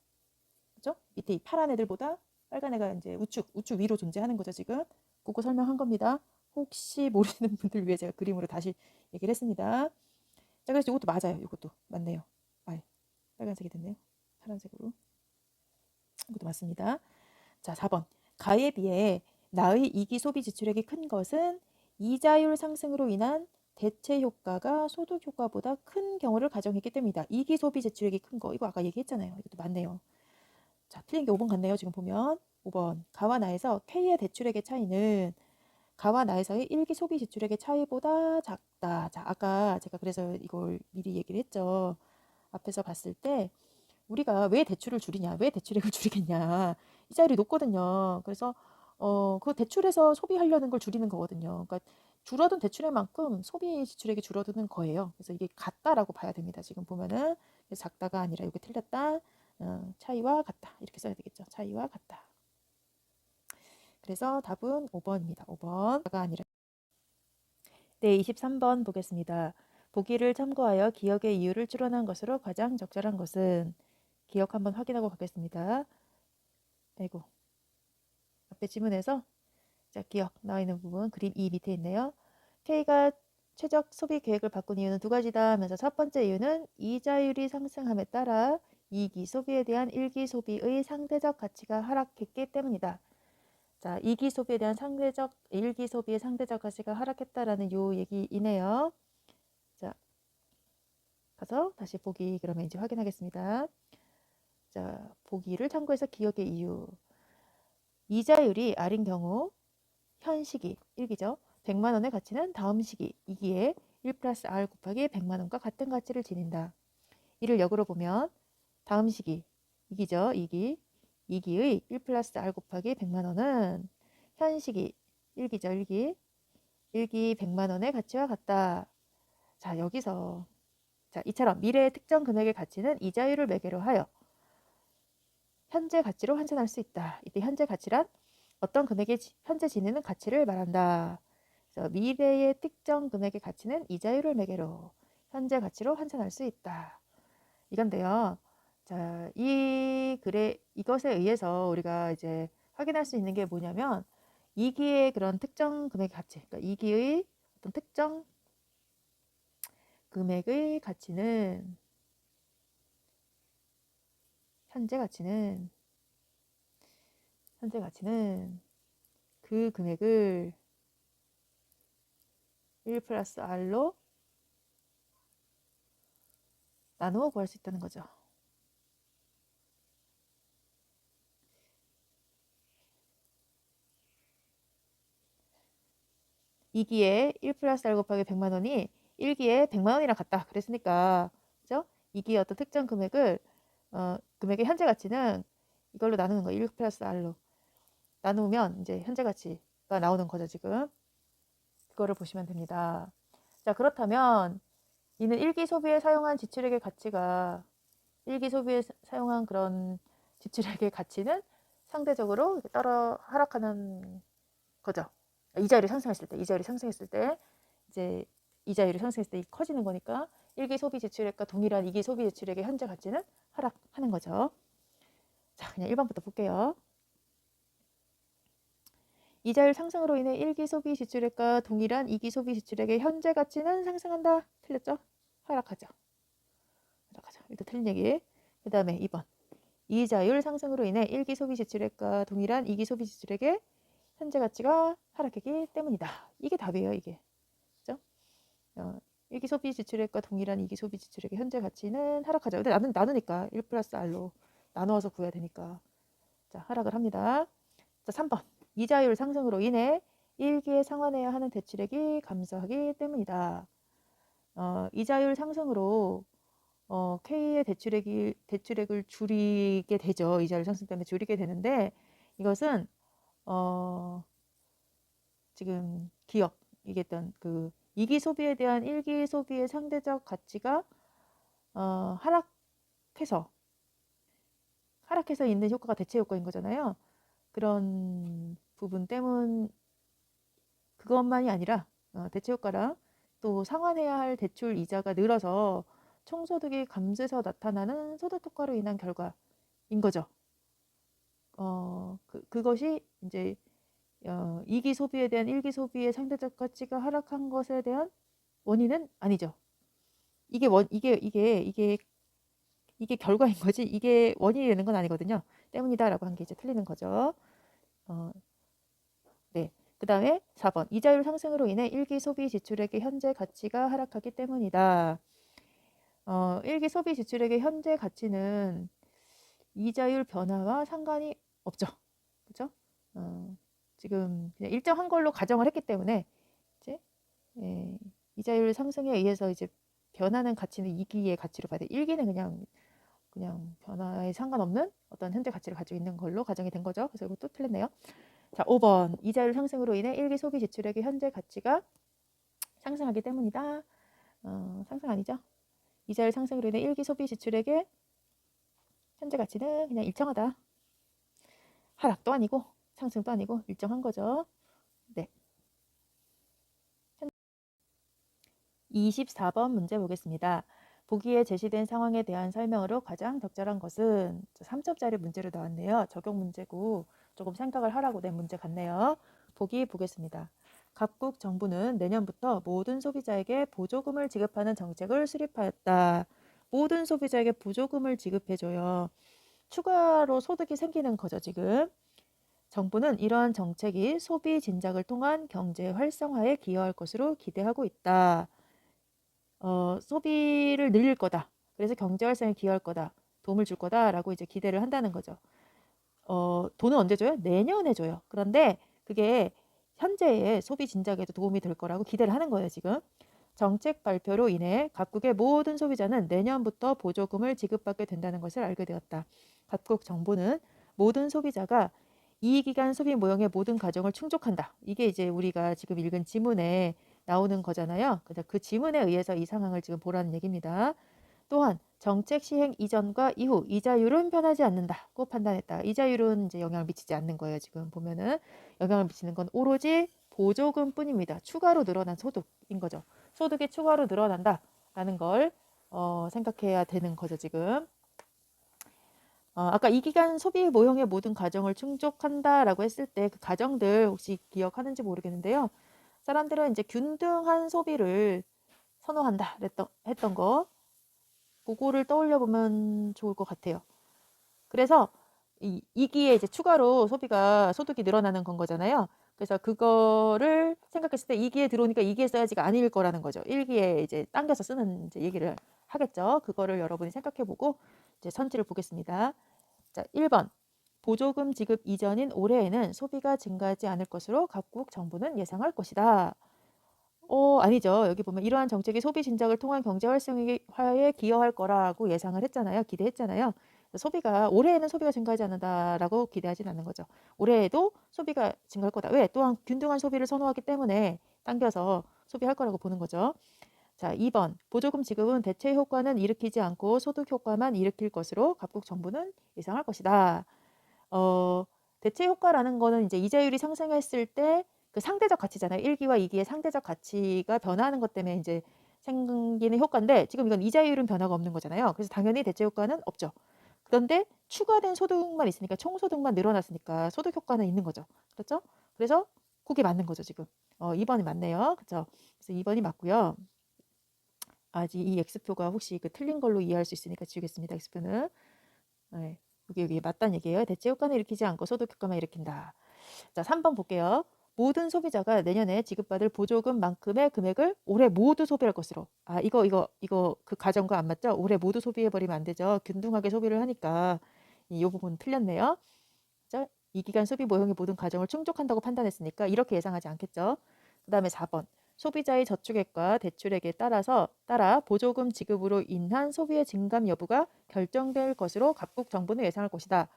그죠? 밑에 이 파란 애들보다 빨간 애가 이제 우측 위로 존재하는 거죠 지금. 그거 설명한 겁니다. 혹시 모르시는 분들 위해 제가 그림으로 다시 얘기를 했습니다. 자, 그래서 이것도 맞아요. 이것도 맞네요. 빨간색이 됐네요. 파란색으로. 이것도 맞습니다. 자, 4번. 가에 비해 나의 이기 소비 지출액이 큰 것은 이자율 상승으로 인한 대체 효과가 소득 효과보다 큰 경우를 가정했기 때문이다. 이기 소비 지출액이 큰 거. 이거 아까 얘기했잖아요. 이것도 맞네요. 자, 틀린 게 5번 같네요. 지금 보면 5번. 가와 나에서 K의 대출액의 차이는 가와 나에서의 1기 소비 지출액의 차이보다 작다. 자, 아까 제가 그래서 이걸 미리 얘기를 했죠. 앞에서 봤을 때 우리가 왜 대출을 줄이냐, 왜 대출액을 줄이겠냐. 이자율이 높거든요. 그래서 그 대출에서 소비하려는 걸 줄이는 거거든요. 그러니까 줄어든 대출의 만큼 소비 지출액이 줄어드는 거예요. 그래서 이게 같다라고 봐야 됩니다. 지금 보면은 작다가 아니라 이게 틀렸다. 차이와 같다. 이렇게 써야 되겠죠. 차이와 같다. 그래서 답은 5번입니다. 5번가 아니라. 네, 23번 보겠습니다. 보기를 참고하여 기억의 이유를 추론한 것으로 가장 적절한 것은 기억 한번 확인하고 가겠습니다. 아이고, 앞에 지문에서 자, 기억 나와 있는 부분 그림 2 밑에 있네요. K가 최적 소비 계획을 바꾼 이유는 두 가지다 하면서 첫 번째 이유는 이자율이 상승함에 따라 2기 소비에 대한 1기 소비의 상대적 가치가 하락했기 때문이다. 자, 2기 소비에 대한 1기 소비의 상대적 가치가 하락했다라는 요 얘기이네요. 자, 가서 다시 보기 그러면 이제 확인하겠습니다. 자, 보기를 참고해서 기억의 이유. 이자율이 R인 경우 현 시기 1기죠. 100만 원의 가치는 다음 시기 2기에 1 플러스 R 곱하기 100만 원과 같은 가치를 지닌다. 이를 역으로 보면 다음 시기 2기죠. 2기의 1 플러스 R 곱하기 100만 원은 현 시기 1기죠. 1기 100만 원의 가치와 같다. 자, 여기서 자, 이처럼 미래의 특정 금액의 가치는 이자율을 매개로 하여 현재 가치로 환산할 수 있다. 이때 현재 가치란 어떤 금액이 현재 지니는 가치를 말한다. 그래서 미래의 특정 금액의 가치는 이자율을 매개로 현재 가치로 환산할 수 있다. 이건데요. 자, 이것에 의해서 우리가 이제 확인할 수 있는 게 뭐냐면 2기의 그런 특정 금액의 가치, 그러니까 2기의 어떤 특정 금액의 가치는 현재 가치는 그 금액을 1 플러스 R로 나누어 구할 수 있다는 거죠. 이기에 1 플러스 R 곱하기 100만 원이 1기에 100만 원이랑 같다. 그랬으니까 그죠? 2기의 어떤 특정 금액을 금액의 현재 가치는 이걸로 나누는 거예요. 1 플러스 R로 나누면 이제 현재 가치가 나오는 거죠. 지금 그거를 보시면 됩니다. 자, 그렇다면 이는 1기 소비에 사용한 지출액의 가치가 1기 소비에 사용한 그런 지출액의 가치는 상대적으로 하락하는 거죠. 이자율이 상승했을 때 이제 이자율이 상승했을 때 커지는 거니까 1기 소비 지출액과 동일한 2기 소비 지출액의 현재 가치는 하락하는 거죠. 자, 그냥 1번부터 볼게요. 이자율 상승으로 인해 1기 소비 지출액과 동일한 2기 소비 지출액의 현재 가치는 상승한다. 틀렸죠? 하락하죠. 일단 틀린 얘기. 그 다음에 2번. 이자율 상승으로 인해 1기 소비 지출액과 동일한 2기 소비 지출액의 현재 가치가 하락했기 때문이다. 이게 답이에요. 이게. 그죠? 1기 소비 지출액과 동일한 2기 소비 지출액의 현재 가치는 하락하죠. 근데 나누니까 1 플러스 R로 나누어서 구해야 되니까. 자, 하락을 합니다. 자, 3번. 이자율 상승으로 인해 1기에 상환해야 하는 대출액이 감소하기 때문이다. 이자율 상승으로 K의 대출액을 줄이게 되죠. 이자율 상승 때문에 줄이게 되는데 이것은 지금 기업 얘기했던 그 2기 소비에 대한 1기 소비의 상대적 가치가 하락해서 있는 효과가 대체 효과인 거잖아요. 그런 부분 때문 그것만이 아니라 대체 효과랑 또 상환해야 할 대출 이자가 늘어서 총소득이 감소해서 나타나는 소득 효과로 인한 결과인 거죠. 그것이 이제 2기 소비에 대한 1기 소비의 상대적 가치가 하락한 것에 대한 원인은 아니죠. 이게 결과인 거지. 이게 원인이 되는 건 아니거든요. 때문이다라고 한 게 이제 틀리는 거죠. 네. 그 다음에 4번. 이자율 상승으로 인해 1기 소비 지출액의 현재 가치가 하락하기 때문이다. 1기 소비 지출액의 현재 가치는 이자율 변화와 상관이 없죠. 그죠? 지금 그냥 일정한 걸로 가정을 했기 때문에 이제 이자율 상승에 의해서 이제 변하는 가치는 2기의 가치로 봐야 돼. 1기는 그냥 변화에 상관없는 어떤 현재 가치를 가지고 있는 걸로 가정이 된 거죠. 그래서 이거 또 틀렸네요. 자, 5번. 이자율 상승으로 인해 1기 소비 지출액의 현재 가치가 상승하기 때문이다. 상승 아니죠? 이자율 상승으로 인해 일기 소비 지출액의 현재 가치는 그냥 일정하다. 하락도 아니고 상승도 아니고 일정한 거죠. 네. 24번 문제 보겠습니다. 보기에 제시된 상황에 대한 설명으로 가장 적절한 것은 3점짜리 문제로 나왔네요. 적용 문제고 조금 생각을 하라고 낸 문제 같네요. 보기 보겠습니다. 각국 정부는 내년부터 모든 소비자에게 보조금을 지급하는 정책을 수립하였다. 모든 소비자에게 보조금을 지급해줘요. 추가로 소득이 생기는 거죠, 지금. 정부는 이러한 정책이 소비 진작을 통한 경제 활성화에 기여할 것으로 기대하고 있다. 소비를 늘릴 거다. 그래서 경제 활성화에 기여할 거다. 도움을 줄 거다라고 이제 기대를 한다는 거죠. 돈은 언제 줘요? 내년에 줘요. 그런데 그게 현재의 소비 진작에도 도움이 될 거라고 기대를 하는 거예요, 지금. 정책 발표로 인해 각국의 모든 소비자는 내년부터 보조금을 지급받게 된다는 것을 알게 되었다. 각국 정부는 모든 소비자가 이 기간 소비 모형의 모든 가정을 충족한다. 이게 이제 우리가 지금 읽은 지문에 나오는 거잖아요. 그 지문에 의해서 이 상황을 지금 보라는 얘기입니다. 또한 정책 시행 이전과 이후 이자율은 변하지 않는다고 판단했다. 이자율은 이제 영향을 미치지 않는 거예요. 지금 보면은 영향을 미치는 건 오로지 보조금뿐입니다. 추가로 늘어난 소득인 거죠. 소득이 추가로 늘어난다라는 걸 생각해야 되는 거죠. 지금. 아까 이 기간 소비 모형의 모든 가정을 충족한다라고 했을 때 그 가정들 혹시 기억하는지 모르겠는데요. 사람들은 이제 균등한 소비를 선호한다 했던 거 그거를 떠올려 보면 좋을 것 같아요. 그래서 이기에 이제 추가로 소득이 늘어나는 건 거잖아요. 그래서 그거를 생각했을 때 2기에 들어오니까 2기에 써야지가 아닐 거라는 거죠. 1기에 이제 당겨서 쓰는 이제 얘기를 하겠죠. 그거를 여러분이 생각해 보고 이제 선지를 보겠습니다. 자, 1번. 보조금 지급 이전인 올해에는 소비가 증가하지 않을 것으로 각국 정부는 예상할 것이다. 아니죠. 여기 보면 이러한 정책이 소비 진작을 통한 경제 활성화에 기여할 거라고 예상을 했잖아요. 기대했잖아요. 소비가 올해에는 소비가 증가하지 않는다라고 기대하진 않는 거죠. 올해에도 소비가 증가할 거다. 왜? 또한 균등한 소비를 선호하기 때문에 당겨서 소비할 거라고 보는 거죠. 자, 2번. 보조금 지급은 대체 효과는 일으키지 않고 소득 효과만 일으킬 것으로 각국 정부는 예상할 것이다. 대체 효과라는 거는 이제 이자율이 상승했을 때 그 상대적 가치잖아요. 1기와 2기의 상대적 가치가 변화하는 것 때문에 이제 생기는 효과인데 지금 이건 이자율은 변화가 없는 거잖아요. 그래서 당연히 대체 효과는 없죠. 그런데 추가된 소득만 있으니까 총소득만 늘어났으니까 소득 효과는 있는 거죠. 그렇죠? 그래서 그게 맞는 거죠, 지금. 2번이 맞네요. 그렇죠? 그래서 2번이 맞고요. 아직 이 X표가 혹시 그 틀린 걸로 이해할 수 있으니까 지우겠습니다. X표는. 네. 여기 맞다는 얘기예요. 대체 효과는 일으키지 않고 소득 효과만 일으킨다. 자, 3번 볼게요. 모든 소비자가 내년에 지급받을 보조금만큼의 금액을 올해 모두 소비할 것으로. 이거 그 가정과 안 맞죠? 올해 모두 소비해버리면 안 되죠. 균등하게 소비를 하니까 이 부분 틀렸네요. 자, 이 기간 소비 모형의 모든 가정을 충족한다고 판단했으니까 이렇게 예상하지 않겠죠. 그 다음에 4번. 소비자의 저축액과 대출액에 따라 보조금 지급으로 인한 소비의 증감 여부가 결정될 것으로 각국 정부는 예상할 것이다.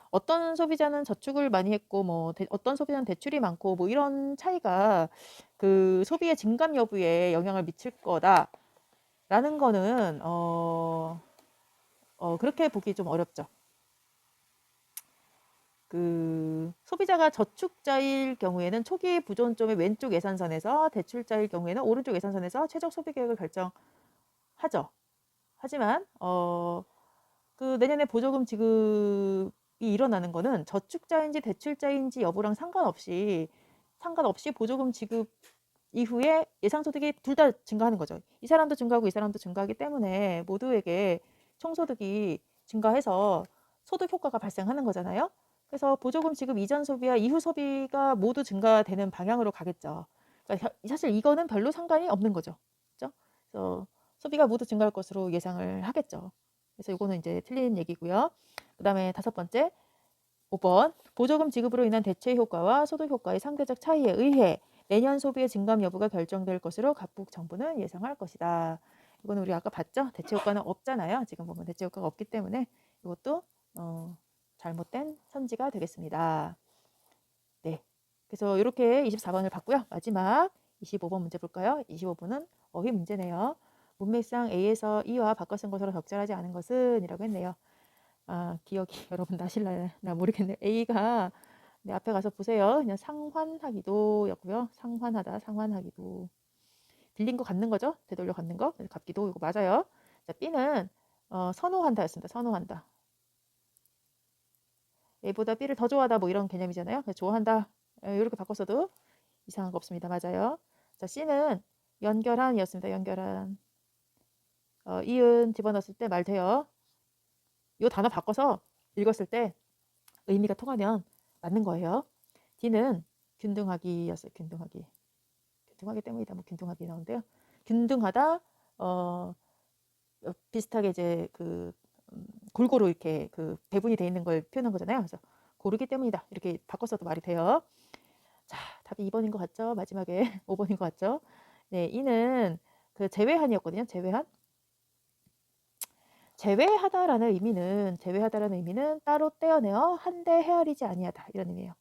어떤 소비자는 저축을 많이 했고 어떤 소비자는 대출이 많고 이런 차이가 그 소비의 증감 여부에 영향을 미칠 거다라는 거는 그렇게 보기 좀 어렵죠. 그 소비자가 저축자일 경우에는 초기 부존점의 왼쪽 예산선에서 대출자일 경우에는 오른쪽 예산선에서 최적 소비 계획을 결정하죠. 하지만 그 내년에 보조금 지급이 일어나는 거는 저축자인지 대출자인지 여부랑 상관없이 보조금 지급 이후에 예상소득이 둘 다 증가하는 거죠. 이 사람도 증가하고 이 사람도 증가하기 때문에 모두에게 총소득이 증가해서 소득 효과가 발생하는 거잖아요. 그래서 보조금 지급 이전 소비와 이후 소비가 모두 증가되는 방향으로 가겠죠. 그러니까 사실 이거는 별로 상관이 없는 거죠. 그렇죠? 그래서 소비가 모두 증가할 것으로 예상을 하겠죠. 그래서 이거는 이제 틀린 얘기고요. 그 다음에 5번째, 5번. 보조금 지급으로 인한 대체 효과와 소득 효과의 상대적 차이에 의해 내년 소비의 증감 여부가 결정될 것으로 각국 정부는 예상할 것이다. 이거는 우리 아까 봤죠? 대체 효과는 없잖아요. 지금 보면 대체 효과가 없기 때문에 이것도 잘못된 선지가 되겠습니다. 네. 그래서 이렇게 24번을 봤고요. 마지막 25번 문제 볼까요? 25번은 어휘 문제네요. 문맥상 A에서 E와 바꿔 쓴 것으로 적절하지 않은 것은 이라고 했네요. 기억이 여러분 나실라나 모르겠네요. A가 네, 앞에 가서 보세요. 그냥 상환하기도 였고요. 상환하다, 상환하기도. 빌린 거 갖는 거죠? 되돌려 갖는 거. 그래서 갚기도 이거 맞아요. 자, B는 선호한다였습니다. 선호한다. A보다 B를 더 좋아하다 뭐 이런 개념이잖아요. 그래서 좋아한다. 이렇게 바꿨어도 이상한 거 없습니다. 맞아요. 자, C는 연결한이었습니다. 연결한. 이은 집어넣었을 때 말 돼요. 이 단어 바꿔서 읽었을 때 의미가 통하면 맞는 거예요. D는 균등하기였어요. 균등하기. 균등하기 때문이다. 뭐 균등하기 나오는데요. 균등하다. 비슷하게 이제 골고루 이렇게 배분이 돼 있는 걸 표현한 거잖아요. 그래서 고르기 때문이다. 이렇게 바꿔서도 말이 돼요. 자, 답이 2번인 것 같죠? 마지막에 5번인 것 같죠? 네, 이는 제외한이었거든요. 제외한. 제외하다라는 의미는 따로 떼어내어 한데 헤아리지 아니하다 이런 의미예요.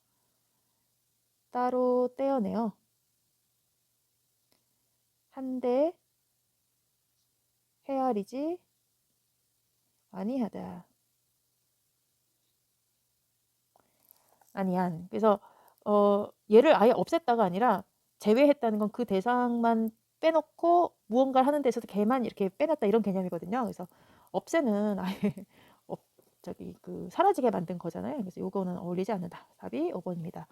따로 떼어내어 한데 헤아리지 아니하다. 아니한. 그래서 얘를 아예 없앴다가 아니라 제외했다는 건 그 대상만 빼놓고 무언가를 하는 데서도 걔만 이렇게 빼놨다 이런 개념이거든요. 그래서 없애는 아예 사라지게 만든 거잖아요. 그래서 요거는 어울리지 않는다. 답이 5번입니다.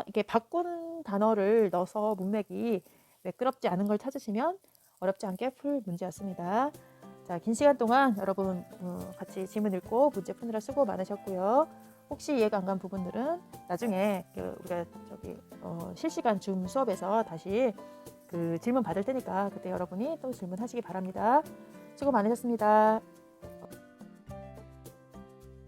이렇게 바꾼 단어를 넣어서 문맥이 매끄럽지 않은 걸 찾으시면 어렵지 않게 풀 문제였습니다. 자, 긴 시간 동안 여러분 같이 질문 읽고 문제 푸느라 수고 많으셨고요. 혹시 이해가 안 간 부분들은 나중에 우리가 실시간 줌 수업에서 다시 질문 받을 테니까 그때 여러분이 또 질문하시기 바랍니다. 수고 많으셨습니다.